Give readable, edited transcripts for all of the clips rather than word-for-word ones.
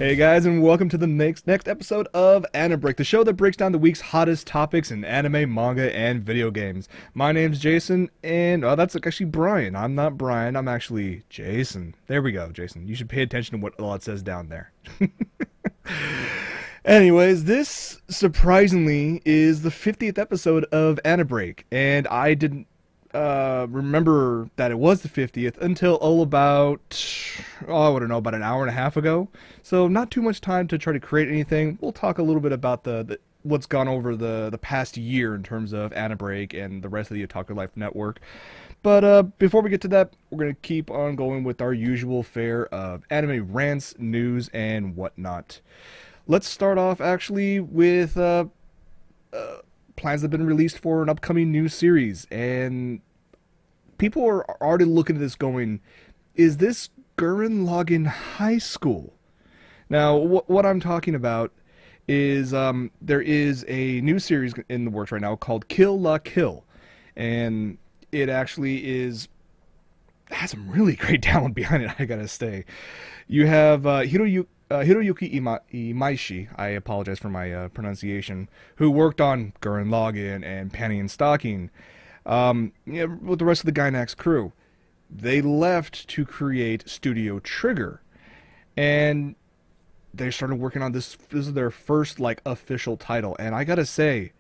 Hey guys, and welcome to the next episode of AniBreak, the show that breaks down the week's hottest topics in anime, manga, and video games. My name's Jason, and that's actually Brian. I'm not Brian, I'm actually Jason. There we go, Jason. You should pay attention to what all it says down there. Anyways, this surprisingly is the 50th episode of AniBreak, and I didn't remember that it was the 50th until about an hour and a half ago. So not too much time to try to create anything. We'll talk a little bit about the what's gone over the past year in terms of AniBreak and the rest of the OtakuLife network. But before we get to that, we're going to keep on going with our usual fare of anime rants, news, and whatnot. Let's start off actually with plans that have been released for an upcoming new series, and people are already looking at this going, is this Gurren Lagann High School? Now, what I'm talking about is there is a new series in the works right now called Kill La Kill, and it actually has some really great talent behind it, I gotta say. You have Hiroyuki Imaishi, I apologize for my pronunciation, who worked on Gurren Lagann and Panty and Stocking, with the rest of the Gainax crew. They left to create Studio Trigger, and they started working on this. This is their first official title, and I gotta say,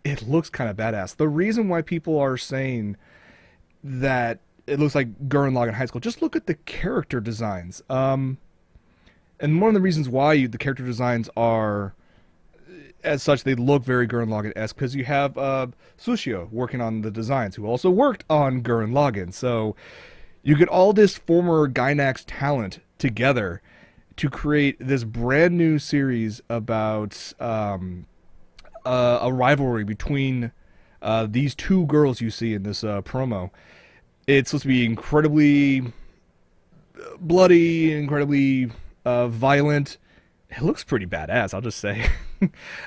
it looks kind of badass. The reason why people are saying that it looks like Gurren Lagann High School, just look at the character designs. And one of the reasons why the character designs are, as such, they look very Gurren Lagann-esque, because you have Sushio working on the designs, who also worked on Gurren Lagann. So you get all this former Gainax talent together to create this brand new series about a rivalry between these two girls you see in this promo. It's supposed to be incredibly bloody, incredibly violent. It looks pretty badass, I'll just say.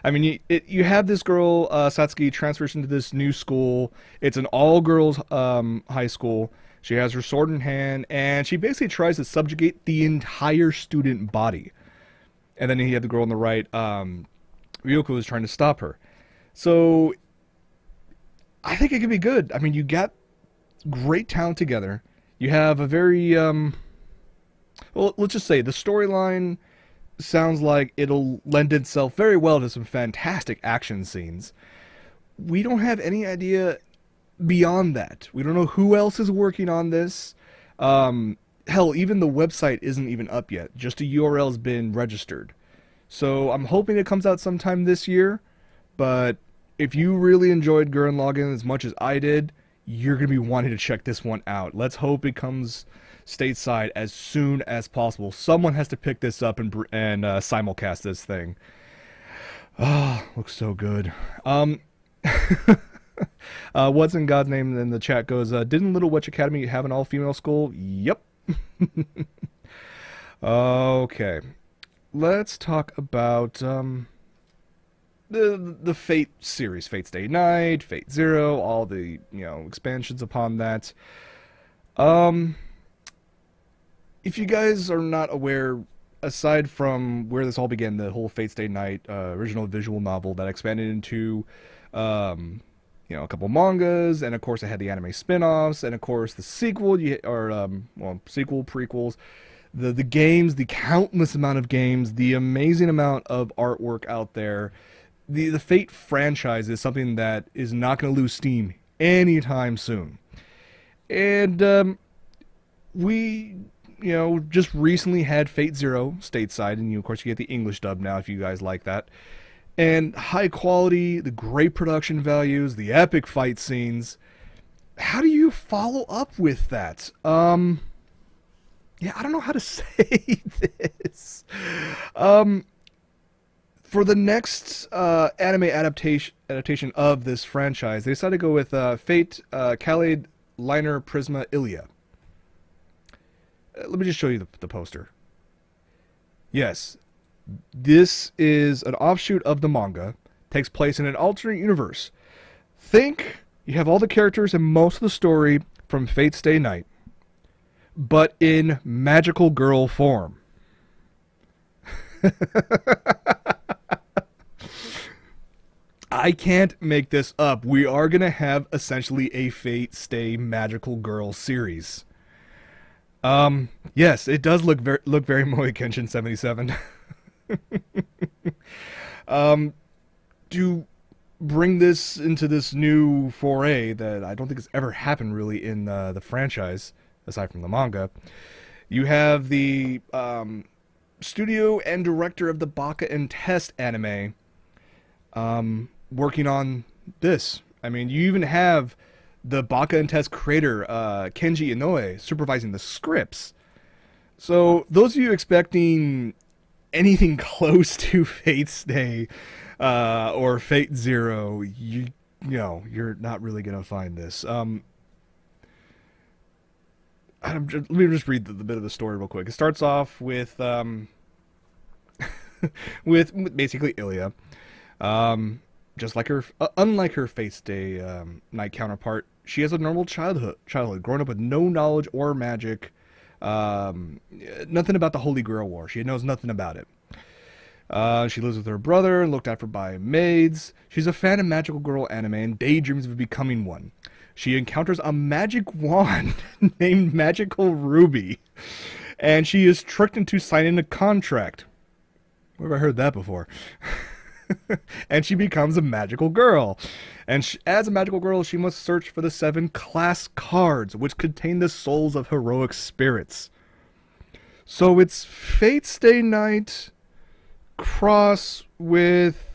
I mean, you have this girl, Satsuki, transfers into this new school. It's an all-girls high school. She has her sword in hand, and she basically tries to subjugate the entire student body. And then you have the girl on the right, Ryoko, is trying to stop her. So, I think it could be good. I mean, you got great talent together. You have a very, well, let's just say, the storyline sounds like it'll lend itself very well to some fantastic action scenes. We don't have any idea beyond that. We don't know who else is working on this. Hell, even the website isn't even up yet. Just a URL's been registered. So I'm hoping it comes out sometime this year. But if you really enjoyed Gurren Lagann as much as I did, you're going to be wanting to check this one out. Let's hope it comes stateside as soon as possible. Someone has to pick this up and simulcast this thing. Ah, looks so good. What's in God's name in the chat goes, didn't Little Witch Academy have an all-female school? Yep. Okay. Let's talk about the Fate series. Fate Stay Night, Fate Zero, all the, expansions upon that. If you guys are not aware, aside from where this all began, the whole Fate Stay Night original visual novel that expanded into, a couple mangas, and of course it had the anime spin-offs, and of course the sequel, sequel, prequels, the games, the countless amount of games, the amazing amount of artwork out there. The Fate franchise is something that is not going to lose steam anytime soon. And we just recently had Fate Zero stateside, and of course you get the English dub now if you guys like that. And high quality, the great production values, the epic fight scenes. How do you follow up with that? Yeah, I don't know how to say this. For the next anime adaptation of this franchise, they decided to go with Fate Kaleid Liner Prisma Ilia. Let me just show you the poster. Yes, this is an offshoot of the manga. Takes place in an alternate universe. Think you have all the characters and most of the story from Fate Stay Night, but in magical girl form. I can't make this up. We are going to have essentially a Fate Stay Magical Girl series. Yes, it does look very Moe Kenshin 77. To bring this into this new foray that I don't think has ever happened really in the franchise, aside from the manga, you have the studio and director of the Baka and Test anime working on this. I mean, you even have the Baka and Test creator, Kenji Inoue, supervising the scripts. So, those of you expecting anything close to Fate Stay or Fate Zero, you know, you're not really going to find this. Let me just read the bit of the story real quick. It starts off with with basically Ilya. Just like her, unlike her Fate Stay Night counterpart, she has a normal childhood, growing up with no knowledge or magic, nothing about the Holy Grail War. She knows nothing about it. She lives with her brother and looked after by maids. She's a fan of magical girl anime and daydreams of becoming one. She encounters a magic wand named Magical Ruby, and she is tricked into signing a contract. Where have I heard that before? And she becomes a magical girl. And as a magical girl, she must search for the 7 class cards, which contain the souls of heroic spirits. So it's Fate Stay Night cross with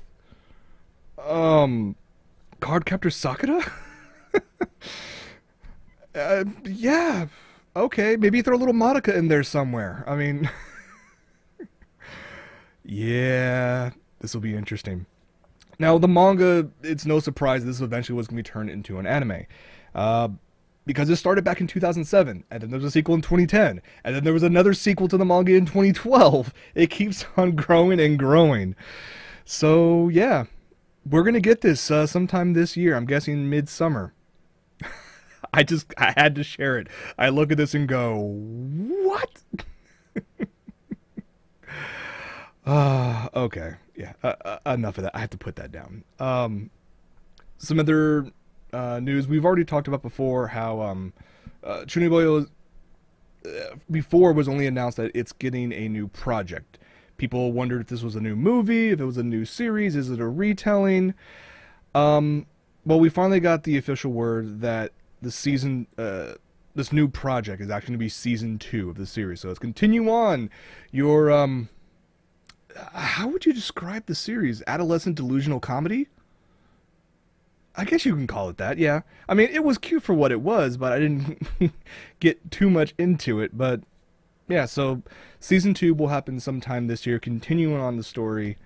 Cardcaptor Sakura? Yeah, okay, maybe throw a little Monica in there somewhere. I mean, yeah, this will be interesting. Now, the manga, it's no surprise this eventually was going to be turned into an anime. Because it started back in 2007, and then there was a sequel in 2010, and then there was another sequel to the manga in 2012. It keeps on growing and growing. So, yeah, we're going to get this sometime this year. I'm guessing midsummer. I had to share it. I look at this and go, what? Okay, yeah, enough of that. I have to put that down. Some other news we've already talked about before, how Chuniboyo before was only announced that it's getting a new project. People wondered if this was a new movie, if it was a new series, is it a retelling? Well, we finally got the official word that the season, this new project is actually going to be season 2 of the series. So it's continue on your, how would you describe the series? Adolescent delusional comedy? I guess you can call it that, yeah. I mean, it was cute for what it was, but I didn't get too much into it. But, yeah, so Season 2 will happen sometime this year, continuing on the story.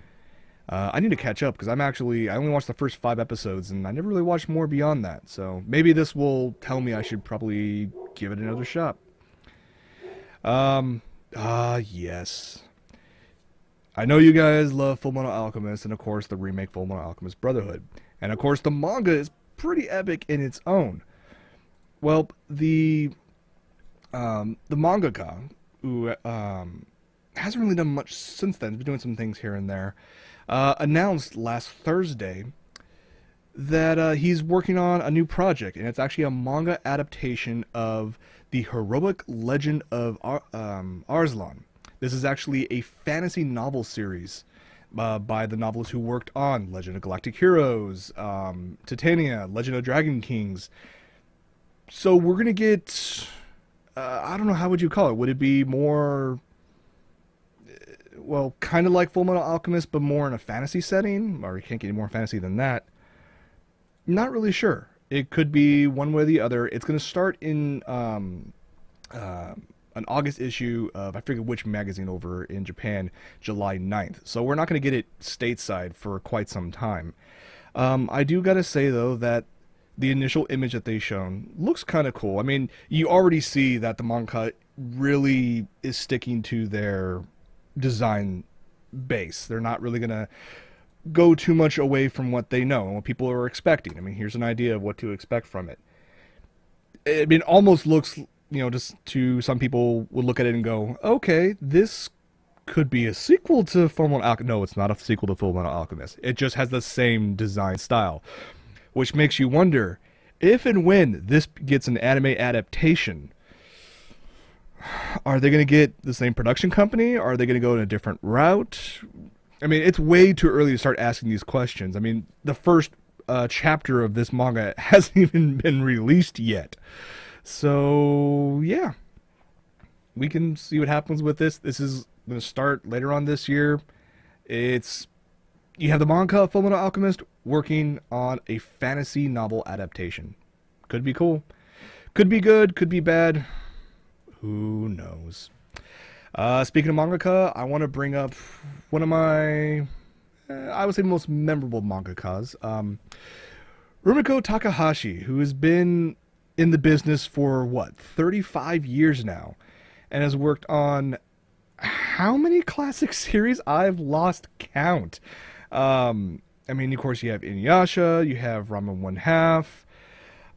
I need to catch up, because I only watched the first 5 episodes, and I never really watched more beyond that. So maybe this will tell me I should probably give it another shot. Yes. I know you guys love Fullmetal Alchemist, and of course the remake Fullmetal Alchemist Brotherhood. And of course the manga is pretty epic in its own. Well, the mangaka, who hasn't really done much since then, he's been doing some things here and there, announced last Thursday that he's working on a new project, and it's actually a manga adaptation of the heroic legend of Arslan. This is actually a fantasy novel series by the novelists who worked on Legend of Galactic Heroes, Titania, Legend of Dragon Kings. So we're going to get, I don't know, how would you call it? Would it be more, well, kind of like Fullmetal Alchemist, but more in a fantasy setting? Or you can't get any more fantasy than that. Not really sure. It could be one way or the other. It's going to start in an August issue of, I forget which magazine over in Japan, July 9th. So we're not going to get it stateside for quite some time. I do got to say, though, that the initial image that they shown looks kind of cool. I mean, you already see that the manga really is sticking to their design base. They're not really going to go too much away from what they know and what people are expecting. I mean, here's an idea of what to expect from it. I mean, it almost looks, you know, just to some people would look at it and go, okay, this could be a sequel to Fullmetal Alchemist. No, it's not a sequel to Fullmetal Alchemist. It just has the same design style, which makes you wonder if and when this gets an anime adaptation. Are they going to get the same production company? Are they going to go in a different route? I mean, it's way too early to start asking these questions. I mean, the first chapter of this manga hasn't even been released yet. So, yeah. We can see what happens with this. This is going to start later on this year. You have the manga of Fullmetal Alchemist working on a fantasy novel adaptation. Could be cool. Could be good. Could be bad. Who knows? Speaking of mangaka, I want to bring up one of my, I would say, most memorable mangakas, Rumiko Takahashi, who has been in the business for, 35 years now, and has worked on how many classic series? I've lost count. I mean, of course, you have Inuyasha, you have Ramen One Half.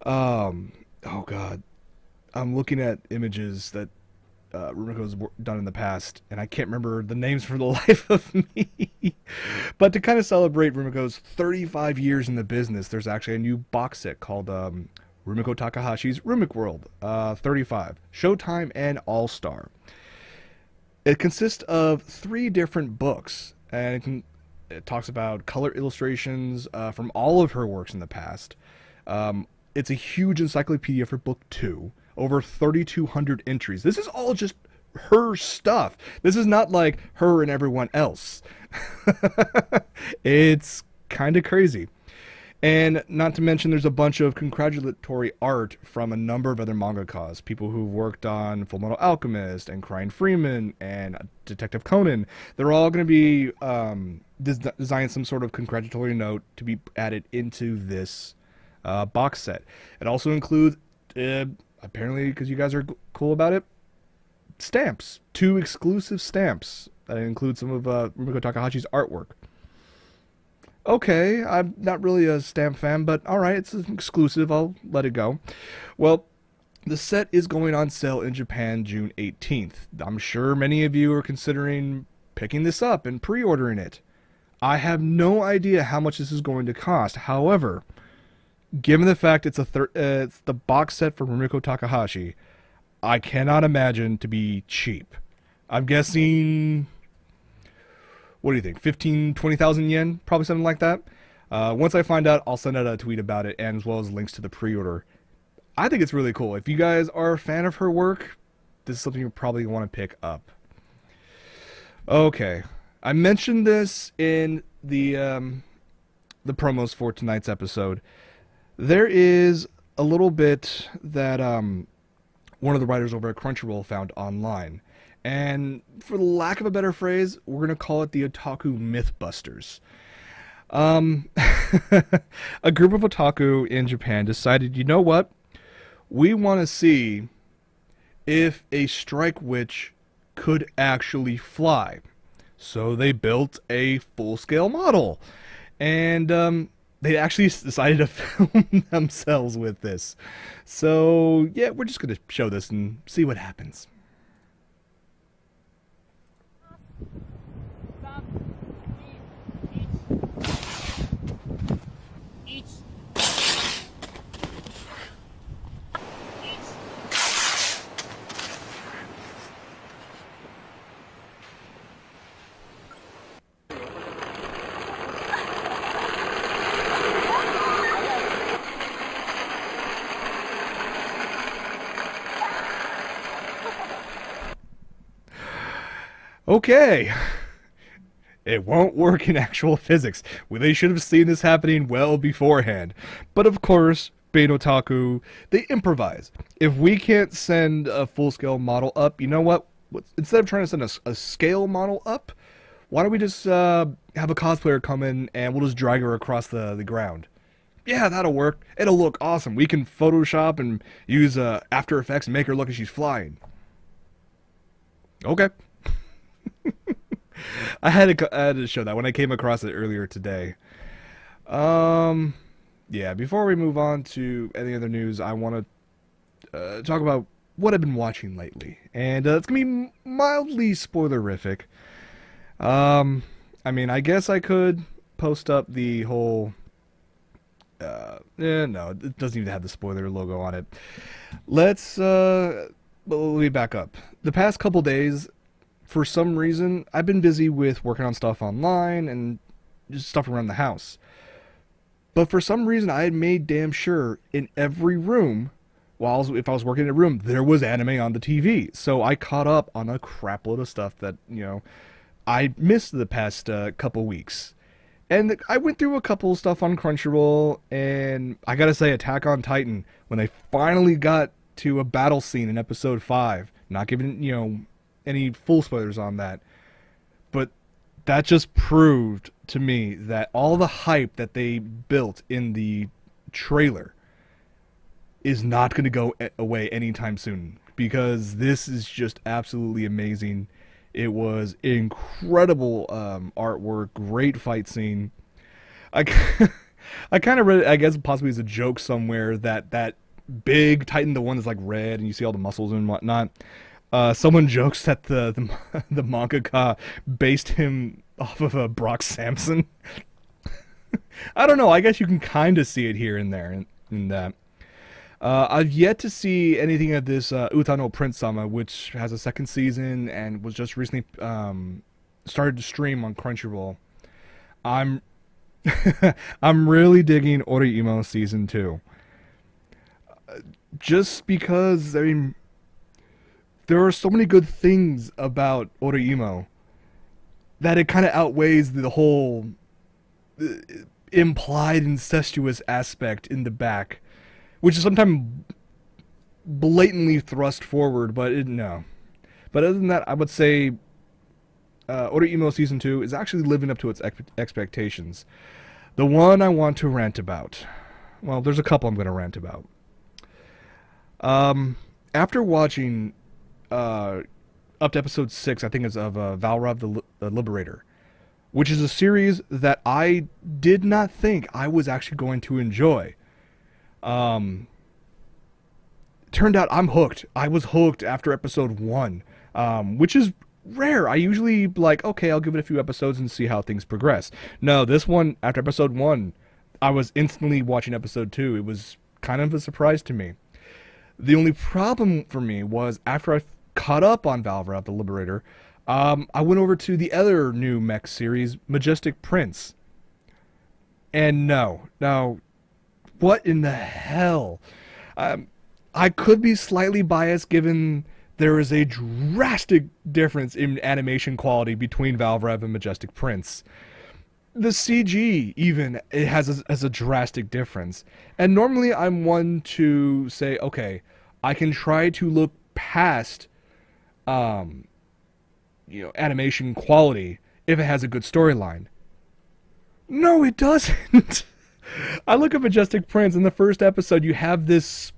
Oh, God. I'm looking at images that Rumiko's done in the past, and I can't remember the names for the life of me. But to kind of celebrate Rumiko's 35 years in the business, there's actually a new box set called Rumiko Takahashi's Rumik World 35, Showtime and All-Star. It consists of 3 different books, and it talks about color illustrations from all of her works in the past. It's a huge encyclopedia for book 2. Over 3,200 entries. This is all just her stuff. This is not like her and everyone else. It's kind of crazy. And not to mention there's a bunch of congratulatory art from a number of other mangakas. People who've worked on Fullmetal Alchemist and Crying Freeman and Detective Conan. They're all going to be designing some sort of congratulatory note to be added into this box set. It also includes... apparently, because you guys are cool about it, stamps. 2 exclusive stamps that include some of Rumiko Takahashi's artwork. Okay, I'm not really a stamp fan, but alright, it's an exclusive. I'll let it go. Well, the set is going on sale in Japan June 18th. I'm sure many of you are considering picking this up and pre-ordering it. I have no idea how much this is going to cost. However, given the fact it's the box set for Rumiko Takahashi, I cannot imagine to be cheap. I'm guessing, what do you think, 15, 20,000 yen? Probably something like that. Once I find out, I'll send out a tweet about it, and as well as links to the pre-order. I think it's really cool. If you guys are a fan of her work, this is something you probably want to pick up. Okay. I mentioned this in the promos for tonight's episode. There is a little bit that one of the writers over at Crunchyroll found online. And for the lack of a better phrase, we're going to call it the Otaku Mythbusters. A group of otaku in Japan decided, you know what? We want to see if a strike witch could actually fly. So they built a full-scale model. And they actually decided to film themselves with this. So, yeah, we're just going to show this and see what happens. Okay. It won't work in actual physics. Well, they should have seen this happening well beforehand. But of course, being otaku, they improvise. If we can't send a full-scale model up, you know what? Instead of trying to send a scale model up, why don't we just have a cosplayer come in and we'll just drag her across the ground? Yeah, that'll work. It'll look awesome. We can Photoshop and use After Effects and make her look like she's flying. Okay. I had to show that when I came across it earlier today. Yeah, before we move on to any other news, I want to talk about what I've been watching lately. And it's going to be mildly spoilerific. I mean, I guess I could post up the whole. No, it doesn't even have the spoiler logo on it. Let's let me back up. The past couple days, for some reason, I've been busy with working on stuff online and just stuff around the house. But for some reason, I had made damn sure in every room, if I was working in a room, there was anime on the TV. So I caught up on a crapload of stuff that, I missed the past couple weeks. And I went through a couple stuff on Crunchyroll, and I gotta say, Attack on Titan, when they finally got to a battle scene in episode 5, not giving, any full spoilers on that, but that just proved to me that all the hype that they built in the trailer is not going to go away anytime soon, because this is just absolutely amazing. It was incredible artwork, great fight scene. I, I kind of read, I guess possibly as a joke somewhere, that big Titan, the one that's like red and you see all the muscles and whatnot. Someone jokes that the mangaka based him off of a Brock Samson. I don't know. I guess you can kind of see it here and there in that. I've yet to see anything of this Uta no Prince-sama, which has a second season and was just recently started to stream on Crunchyroll. I'm I'm really digging Oreimo season 2. Just because, I mean, there are so many good things about Oreimo that it kind of outweighs the whole implied incestuous aspect in the back, which is sometimes blatantly thrust forward, but no. But other than that, I would say Oreimo Season 2 is actually living up to its expectations. The one I want to rant about, well, there's a couple I'm going to rant about. After watching up to episode 6, I think it's of Valrav the Liberator, which is a series that I did not think I was actually going to enjoy. Turned out I'm hooked. I was hooked after episode 1, which is rare. I usually like, okay, I'll give it a few episodes and see how things progress. No, this one, after episode 1, I was instantly watching episode 2. It was kind of a surprise to me. The only problem for me was after I caught up on Valrav the Liberator, I went over to the other new mech series, Majestic Prince. And no, what in the hell? I could be slightly biased given there is a drastic difference in animation quality between Valrav and Majestic Prince. The CG even it has a drastic difference. And normally I'm one to say, okay, I can try to look past animation quality if it has a good storyline. No, it doesn't. I look at Majestic Prince. In the first episode, you have this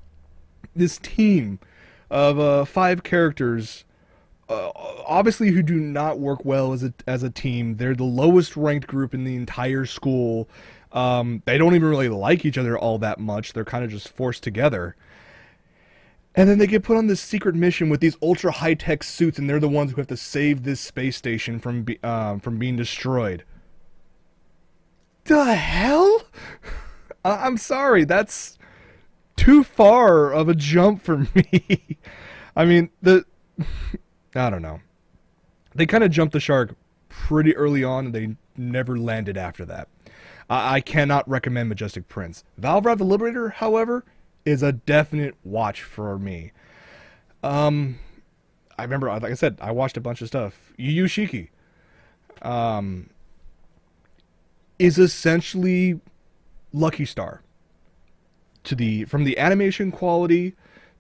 team of 5 characters, obviously who do not work well as a team. They're the lowest ranked group in the entire school. They don't even really like each other all that much. They're kind of just forced together. And then they get put on this secret mission with these ultra high-tech suits, and they're the ones who have to save this space station from being destroyed. The hell? I'm sorry, that's too far of a jump for me. I mean, I don't know. They kind of jumped the shark pretty early on, and they never landed after that. I cannot recommend Majestic Prince. Valrav the Liberator, however, is a definite watch for me. I remember, like I said, I watched a bunch of stuff. Yu Yu Shiki is essentially Lucky Star. From the animation quality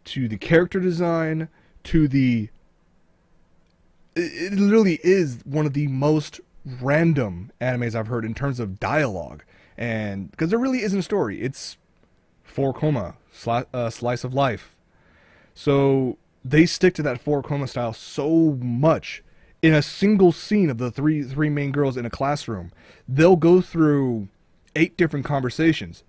to the character design to it literally is one of the most random animes I've heard in terms of dialogue, and because there really isn't a story, it's 4 coma slice of life. So they stick to that 4 coma style so much. In a single scene of the three main girls in a classroom, they'll go through 8 different conversations.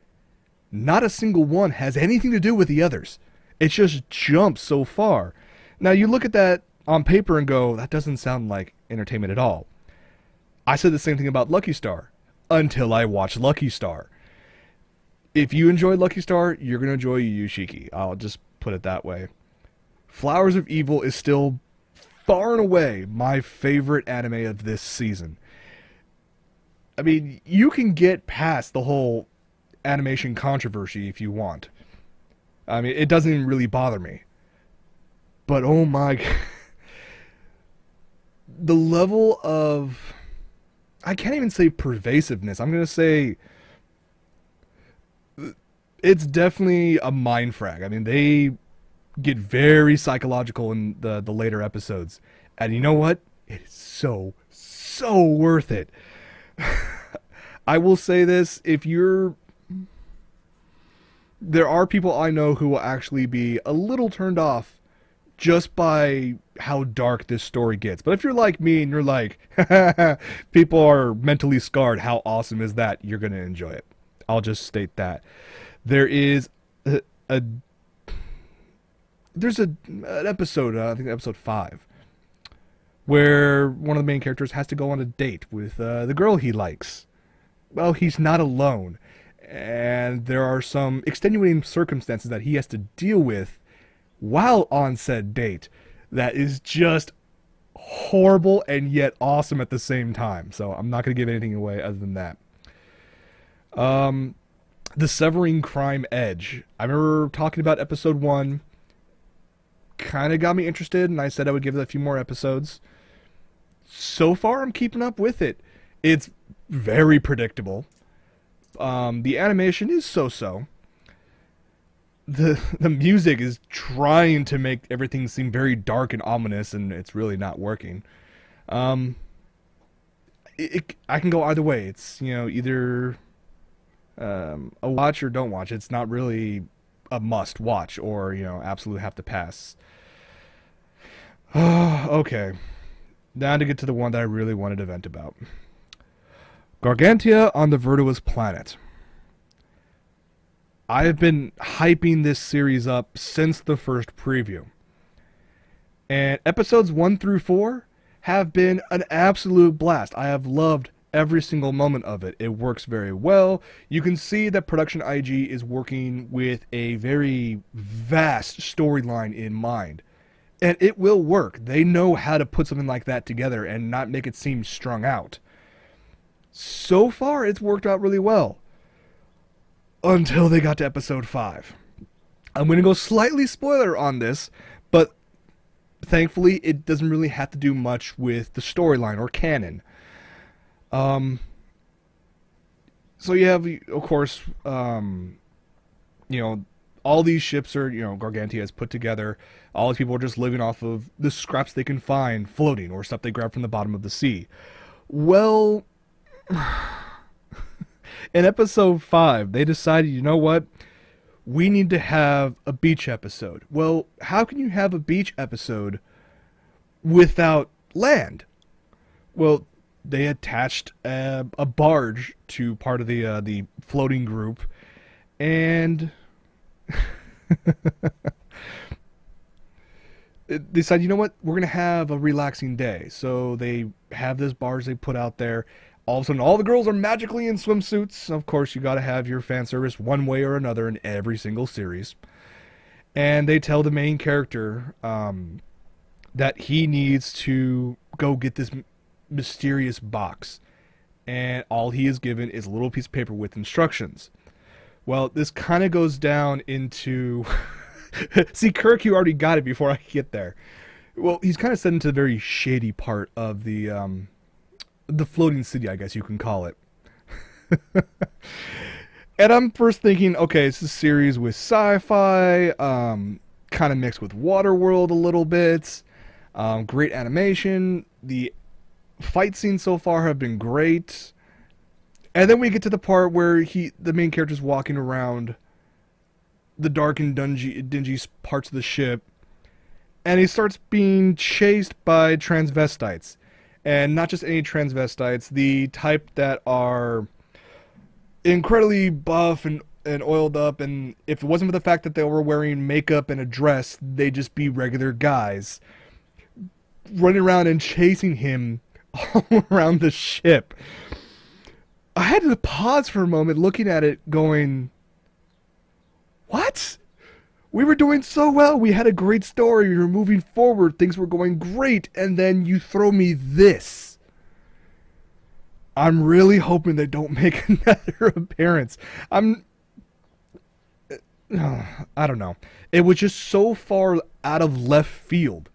Not a single one has anything to do with the others. It just jumps so far. Now you look at that on paper and go, that doesn't sound like entertainment at all. I said the same thing about Lucky Star until I watched Lucky Star. If you enjoy Lucky Star, you're going to enjoy Yu Yu Shiki. I'll just put it that way. Flowers of Evil is still far and away my favorite anime of this season. I mean, you can get past the whole animation controversy if you want. I mean, it doesn't even really bother me. But oh my god. The level of... I can't even say pervasiveness. I'm going to say... It's definitely a mind frag. I mean, they get very psychological in the later episodes. And you know what? It is so worth it. I will say this, if you're... There are people I know who will actually be a little turned off just by how dark this story gets. But if you're like me and you're like, people are mentally scarred, how awesome is that? You're going to enjoy it. I'll just state that. There is there's an episode, I think episode 5, where one of the main characters has to go on a date with the girl he likes. Well, he's not alone. And there are some extenuating circumstances that he has to deal with while on said date that is just horrible and yet awesome at the same time. So I'm not going to give anything away other than that. The Severing Crime Edge. I remember talking about episode 1. Kind of got me interested, and I said I would give it a few more episodes. So far, I'm keeping up with it. It's very predictable. The animation is so-so. The music is trying to make everything seem very dark and ominous, and it's really not working. I can go either way. It's, you know, either a watch or don't watch. It's not really a must watch or, you know, absolutely have to pass. Okay. Now to get to the one that I really wanted to vent about. Gargantua on the Virtuous Planet. I have been hyping this series up since the first preview. And episodes 1 through 4 have been an absolute blast. I have loved every single moment of it. It works very well. You can see that Production IG is working with a very vast storyline in mind. And it will work. They know how to put something like that together and not make it seem strung out. So far, it's worked out really well. Until they got to episode 5. I'm going to go slightly spoiler on this, but thankfully it doesn't really have to do much with the storyline or canon. So you have, of course, you know, all these ships are, you know, Gargantua has put together. All these people are just living off of the scraps they can find floating or stuff they grab from the bottom of the sea. Well, in episode 5, they decided, you know what? We need to have a beach episode. Well, how can you have a beach episode without land? Well, they attached a barge to part of the floating group, and they decided, you know what? We're going to have a relaxing day. So they have this barge they put out there. All of a sudden, all the girls are magically in swimsuits. Of course, you got to have your fan service one way or another in every single series. And they tell the main character that he needs to go get this mysterious box. And all he is given is a little piece of paper with instructions. Well, this kind of goes down into... See, Kirk, you already got it before I get there. Well, he's kind of set into the very shady part of the floating city, I guess you can call it. And I'm first thinking, okay, it's a series with sci-fi, kind of mixed with Waterworld a little bit. Great animation. The fight scenes so far have been great. And then we get to the part where the main character's walking around the dark and dingy parts of the ship, and he starts being chased by transvestites. And not just any transvestites, the type that are incredibly buff and oiled up, and if it wasn't for the fact that they were wearing makeup and a dress, they'd just be regular guys running around and chasing him all around the ship. I had to pause for a moment looking at it going, what? We were doing so well. We had a great story. We were moving forward. Things were going great. And then you throw me this. I'm really hoping they don't make another appearance. I don't know. It was just so far out of left field.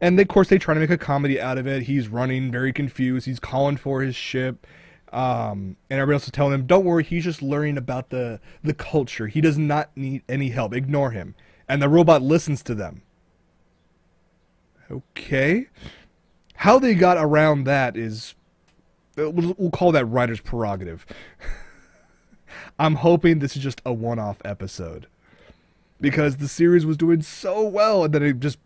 And of course they try to make a comedy out of it. He's running very confused. He's calling for his ship. And everybody else is telling him, don't worry, he's just learning about the culture. He does not need any help. Ignore him. And the robot listens to them. Okay. How they got around that is, we'll call that writer's prerogative. I'm hoping this is just a one-off episode. Because the series was doing so well, and then it just...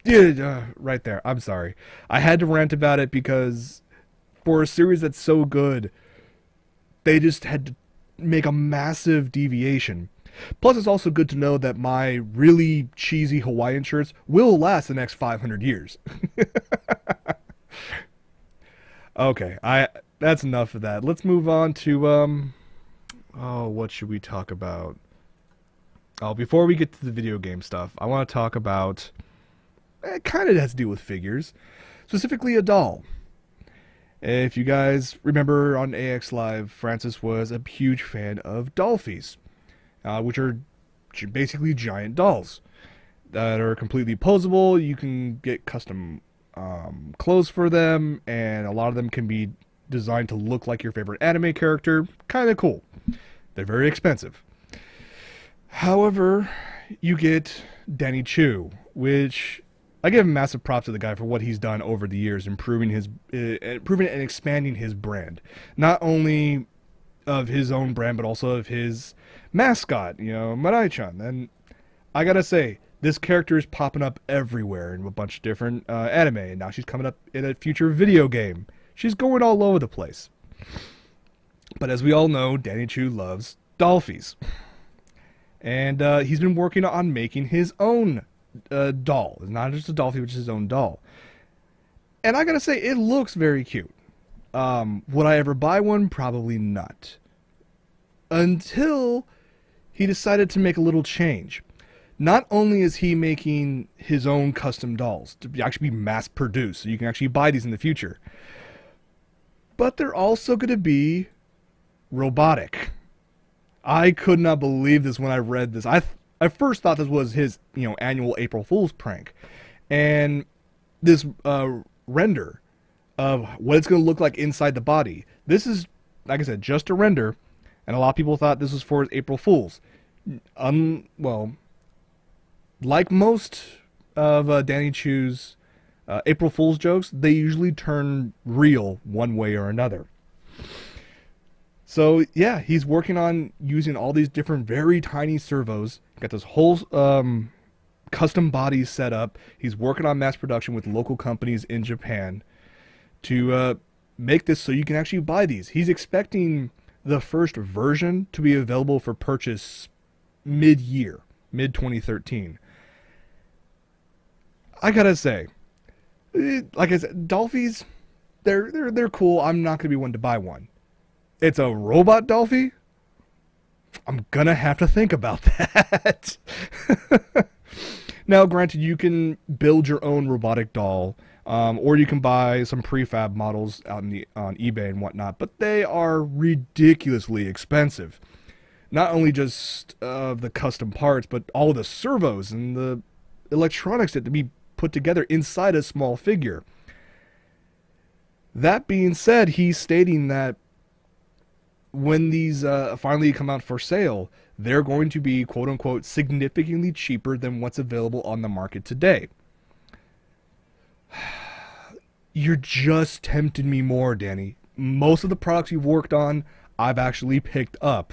right there. I'm sorry. I had to rant about it because for a series that's so good, they just had to make a massive deviation. Plus, it's also good to know that my really cheesy Hawaiian shirts will last the next 500 years. Okay, that's enough of that. Let's move on to, what should we talk about? Oh, before we get to the video game stuff, I want to talk about... It kind of has to do with figures. Specifically a doll. If you guys remember on AX Live, Francis was a huge fan of Dolphies, which are basically giant dolls that are completely posable. You can get custom clothes for them, and a lot of them can be designed to look like your favorite anime character. Kind of cool. They're very expensive. However, you get Danny Choo, which... I give him massive props to the guy for what he's done over the years, improving and expanding his brand. Not only of his own brand, but also of his mascot, Marai-chan. And I gotta say, this character is popping up everywhere in a bunch of different anime, and now she's coming up in a future video game. She's going all over the place. But as we all know, Danny Choo loves Dolphies. And he's been working on making his own doll. It's not just a Dolphy, which is his own doll. And I gotta say, it looks very cute. Would I ever buy one? Probably not. Until he decided to make a little change. Not only is he making his own custom dolls to actually be mass produced, so you can actually buy these in the future, but they're also going to be robotic. I could not believe this when I read this. I first thought this was his, annual April Fool's prank. And this render of what it's going to look like inside the body. This is, like I said, just a render. And a lot of people thought this was for his April Fool's. Well, like most of Danny Choo's April Fool's jokes, they usually turn real one way or another. So, yeah, he's working on using all these different very tiny servos. Got this whole custom bodies set up. He's working on mass production with local companies in Japan to make this so you can actually buy these. He's expecting the first version to be available for purchase mid-year, mid-2013. I gotta say, like I said, Dolphies, they're cool. I'm not gonna be one to buy one. It's a robot Dolphy? I'm gonna have to think about that. Now, granted, you can build your own robotic doll, or you can buy some prefab models out on eBay and whatnot, but they are ridiculously expensive. Not only just the custom parts, but all the servos and the electronics that to be put together inside a small figure. That being said, he's stating that when these finally come out for sale, they're going to be, quote-unquote, significantly cheaper than what's available on the market today. You're just tempting me more, Danny. Most of the products you've worked on, I've actually picked up.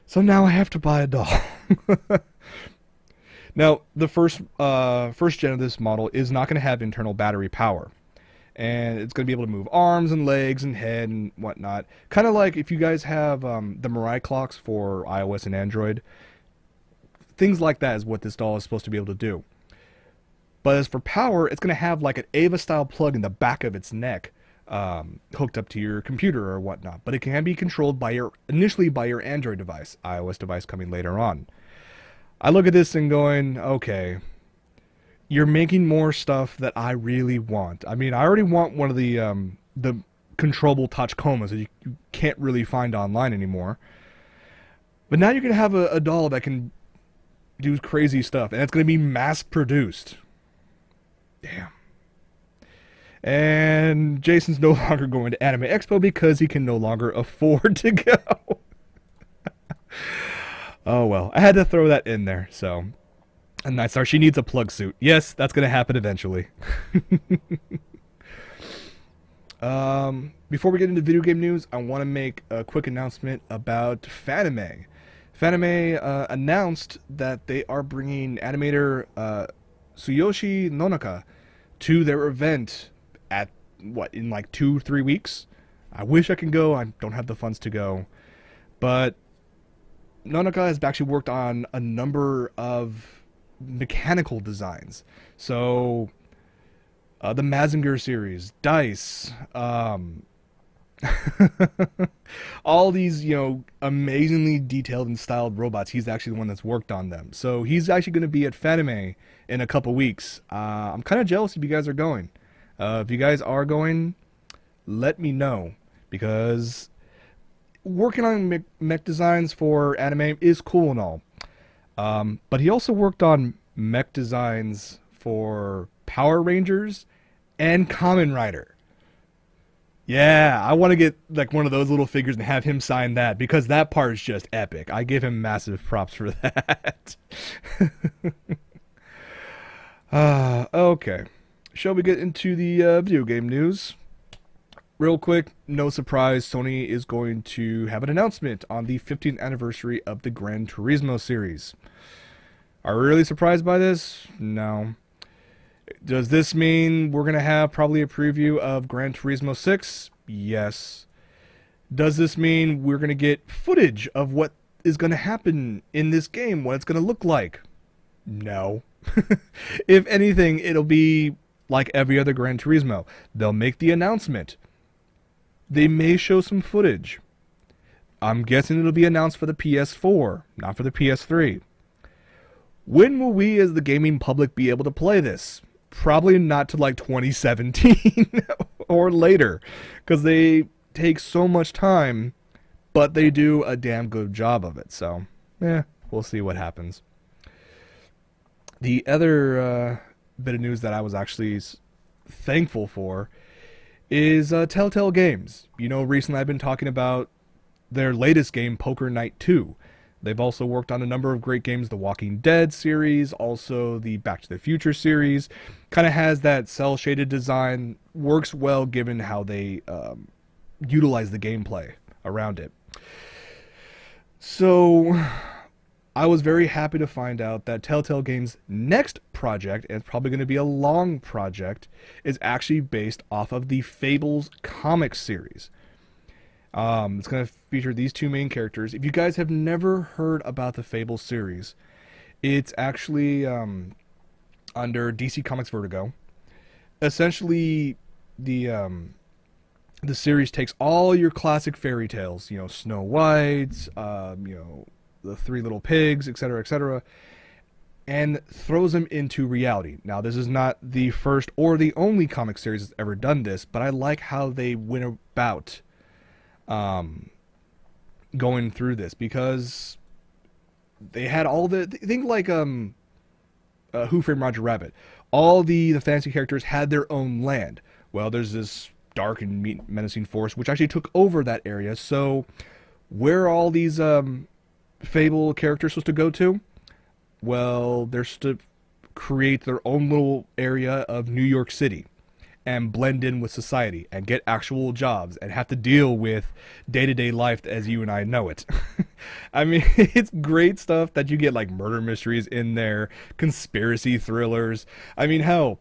So now I have to buy a doll. Now, the first gen of this model is not going to have internal battery power. And it's going to be able to move arms and legs and head and whatnot. Kind of like if you guys have the Mirai clocks for iOS and Android. Things like that is what this doll is supposed to be able to do. But as for power, it's going to have like an Ava-style plug in the back of its neck. hooked up to your computer or whatnot, but it can be controlled by initially by your Android device, iOS device coming later on. I look at this and going, okay, you're making more stuff that I really want. I mean, I already want one of the controllable touch comas that you can't really find online anymore. But now you're going to have a doll that can do crazy stuff, and it's going to be mass produced. Damn. And Jason's no longer going to Anime Expo because he can no longer afford to go. Oh well, I had to throw that in there, so. And Night Star, she needs a plug suit. Yes, that's going to happen eventually. Before we get into video game news, I want to make a quick announcement about Fanime. Fanime announced that they are bringing animator Tsuyoshi Nonaka to their event at, in like 2-3 weeks? I wish I could go. I don't have the funds to go. But Nonaka has actually worked on a number of mechanical designs. So, the Mazinger series, Dice, all these, amazingly detailed and styled robots, he's actually the one that's worked on them. So he's actually going to be at Fanime in a couple weeks. I'm kind of jealous if you guys are going. If you guys are going, let me know, because working on mech designs for anime is cool and all. But he also worked on mech designs for Power Rangers and Kamen Rider. Yeah, I want to get like one of those little figures and have him sign that, because that part is just epic. I give him massive props for that. Okay. Shall we get into the video game news? Real quick, no surprise, Sony is going to have an announcement on the 15th anniversary of the Gran Turismo series. Are we really surprised by this? No. Does this mean we're going to have probably a preview of Gran Turismo 6? Yes. Does this mean we're going to get footage of what is going to happen in this game, what it's going to look like? No. If anything, it'll be like every other Gran Turismo. They'll make the announcement. They may show some footage. I'm guessing it'll be announced for the PS4, not for the PS3. When will we as the gaming public be able to play this? Probably not till like 2017 or later, because they take so much time, but they do a damn good job of it. So, we'll see what happens. The other bit of news that I was actually thankful for is Telltale Games. Recently I've been talking about their latest game, Poker Night 2. They've also worked on a number of great games, the Walking Dead series, also the Back to the Future series. Kind of has that cel-shaded design, works well given how they utilize the gameplay around it. So, I was very happy to find out that Telltale Games' next project, and it's probably going to be a long project, is actually based off of the Fables comic series. It's going to feature these two main characters. If you guys have never heard about the Fables series, it's actually under DC Comics Vertigo. Essentially, the series takes all your classic fairy tales, Snow White, the Three Little Pigs, etc., and throws them into reality. Now, this is not the first or the only comic series that's ever done this, but I like how they went about going through this, because they had all the think like Who Framed Roger Rabbit. All the fantasy characters had their own land. Well, there's this dark and menacing force which actually took over that area. So, where are all these Fable characters supposed to go to? Well, they're supposed to create their own little area of New York City and blend in with society and get actual jobs and have to deal with day-to-day life as you and I know it. I mean, it's great stuff that you get, like murder mysteries in there, conspiracy thrillers. I mean, hell,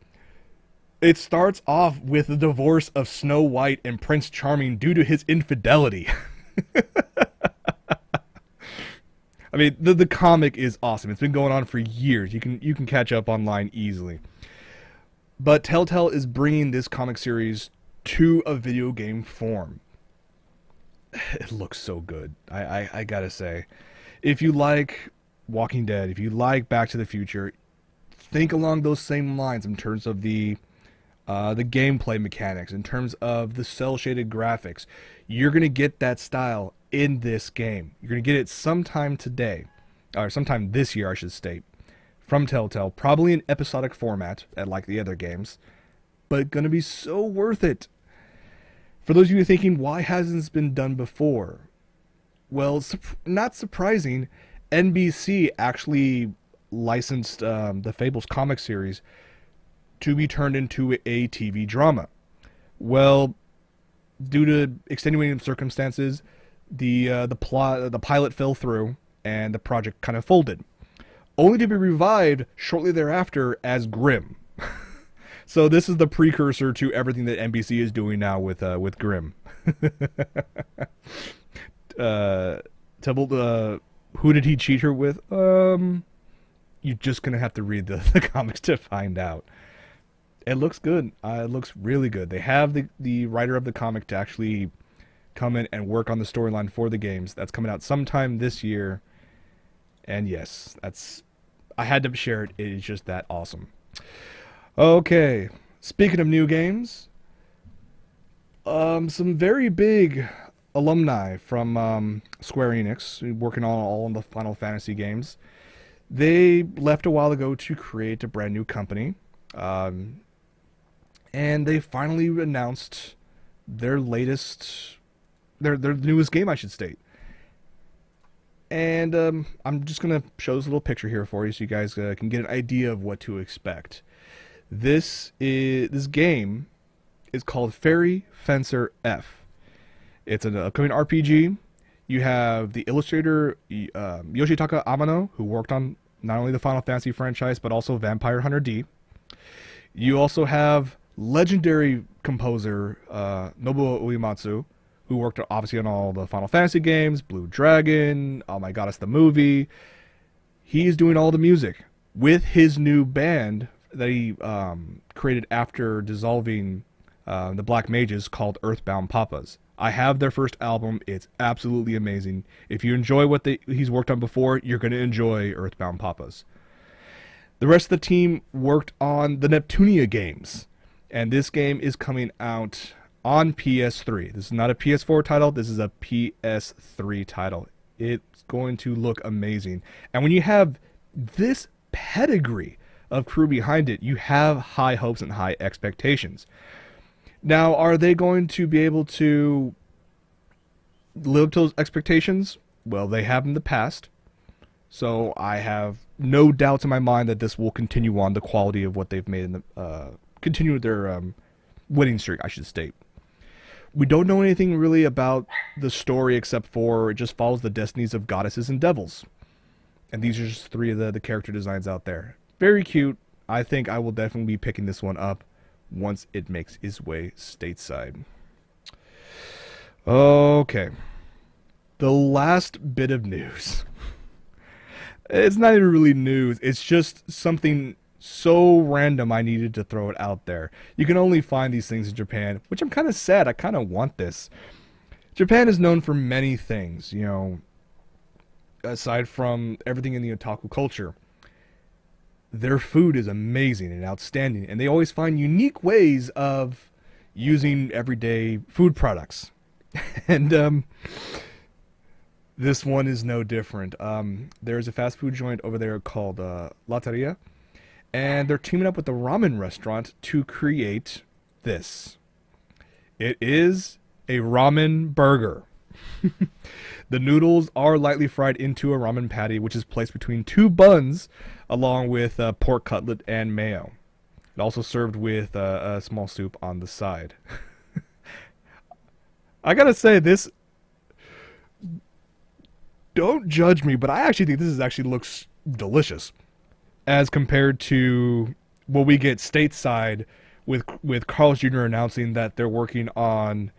it starts off with the divorce of Snow White and Prince Charming due to his infidelity. I mean, the comic is awesome. It's been going on for years. You can catch up online easily. But Telltale is bringing this comic series to a video game form. It looks so good. I gotta say, if you like Walking Dead, if you like Back to the Future, think along those same lines in terms of the gameplay mechanics, in terms of the cell shaded graphics. You're gonna get that style in this game. You're gonna get it sometime today, or sometime this year, I should state, from Telltale. Probably in episodic format, like the other games, but gonna be so worth it. For those of you thinking, why hasn't this been done before? Well, not surprising, NBC actually licensed the Fables comic series to be turned into a TV drama. Well, due to extenuating circumstances, the pilot fell through and the project kind of folded, only to be revived shortly thereafter as Grimm. So this is the precursor to everything that NBC is doing now with Grimm. Who did he cheat her with? You're just gonna have to read the comics to find out. It looks good. It looks really good. They have the writer of the comic to actually come in and work on the storyline for the games. That's coming out sometime this year. And yes, I had to share it. It is just that awesome. Okay, speaking of new games, some very big alumni from Square Enix, working on all the Final Fantasy games. They left a while ago to create a brand new company, and they finally announced their newest game, I should state. And I'm just gonna show this little picture here for you, so you guys can get an idea of what to expect. This game is called Fairy Fencer F. It's an upcoming RPG. You have the illustrator Yoshitaka Amano, who worked on not only the Final Fantasy franchise but also Vampire Hunter D. You also have legendary composer Nobuo Uematsu, who worked obviously on all the Final Fantasy games, Blue Dragon, Oh My Goddess the movie. He's doing all the music with his new band that he created after dissolving the Black Mages, called Earthbound Papas. I have their first album. It's absolutely amazing. If you enjoy what he's worked on before, you're going to enjoy Earthbound Papas. The rest of the team worked on the Neptunia games, and this game is coming out on PS3. This is not a PS4 title. This is a PS3 title. It's going to look amazing. And when you have this pedigree of crew behind it, you have high hopes and high expectations. Now, are they going to be able to live up to those expectations? Well, they have in the past. So I have no doubts in my mind that this will continue on the quality of what they've made in the continue their winning streak, I should state. We don't know anything really about the story except for it just follows the destinies of goddesses and devils. And these are just three of the character designs out there. Very cute. I think I will definitely be picking this one up once it makes its way stateside. Okay. The last bit of news. It's not even really news. It's just something so random I needed to throw it out there. You can only find these things in Japan, which I'm kind of sad. I kind of want this. Japan is known for many things, you know, aside from everything in the otaku culture. Their food is amazing and outstanding, and they always find unique ways of using everyday food products. And this one is no different. There's a fast food joint over there called Latteria, and they're teaming up with the ramen restaurant to create this. It is a ramen burger. The noodles are lightly fried into a ramen patty, which is placed between two buns, along with pork cutlet and mayo. It also served with a small soup on the side. I gotta say, this... Don't judge me, but I actually think this actually looks delicious, as compared to what we get stateside with Carl's Jr. announcing that they're working on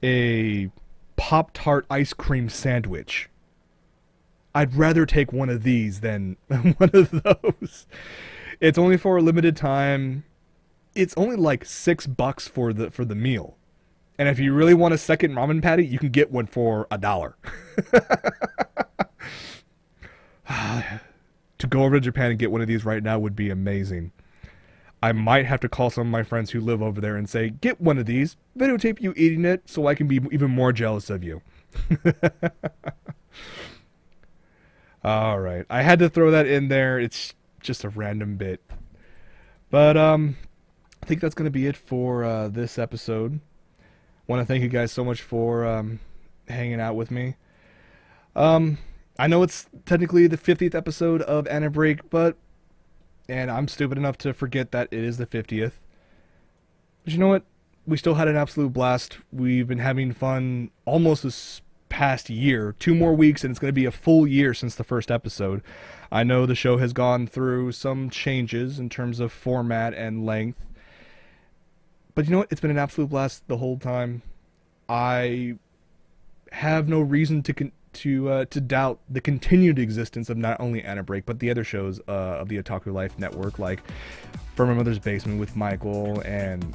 a Pop-Tart ice cream sandwich. I'd rather take one of these than one of those. It's only for a limited time. It's only like $6 for the meal. And if you really want a second ramen patty, you can get one for $1. To go over to Japan and get one of these right now would be amazing. I might have to call some of my friends who live over there and say, get one of these, videotape you eating it so I can be even more jealous of you. Alright, I had to throw that in there. It's just a random bit. But I think that's going to be it for this episode. Want to thank you guys so much for hanging out with me. I know it's technically the 50th episode of AniBreak, and I'm stupid enough to forget that it is the 50th. But you know what? We still had an absolute blast. We've been having fun almost this past year. 2 more weeks and it's going to be a full year since the first episode. I know the show has gone through some changes in terms of format and length. But you know what? It's been an absolute blast the whole time. I have no reason to doubt the continued existence of not only AniBreak, but the other shows of the OtakuLife network, like From My Mother's Basement with Michael, and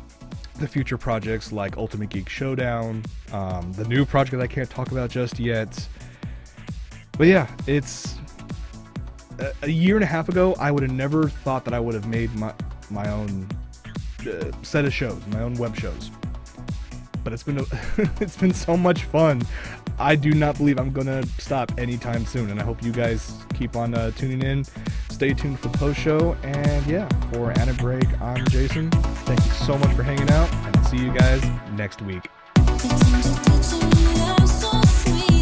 the future projects like Ultimate Geek Showdown, the new project that I can't talk about just yet. But yeah, it's a year and a half ago, I would have never thought that I would have made my own set of shows, my own web shows. But it's been it's been so much fun. I do not believe I'm gonna stop anytime soon, and I hope you guys keep on tuning in. Stay tuned for post show, and yeah, for AniBreak, I'm Jason. Thank you so much for hanging out, and I'll see you guys next week. The tender touch of you, I'm so sweet.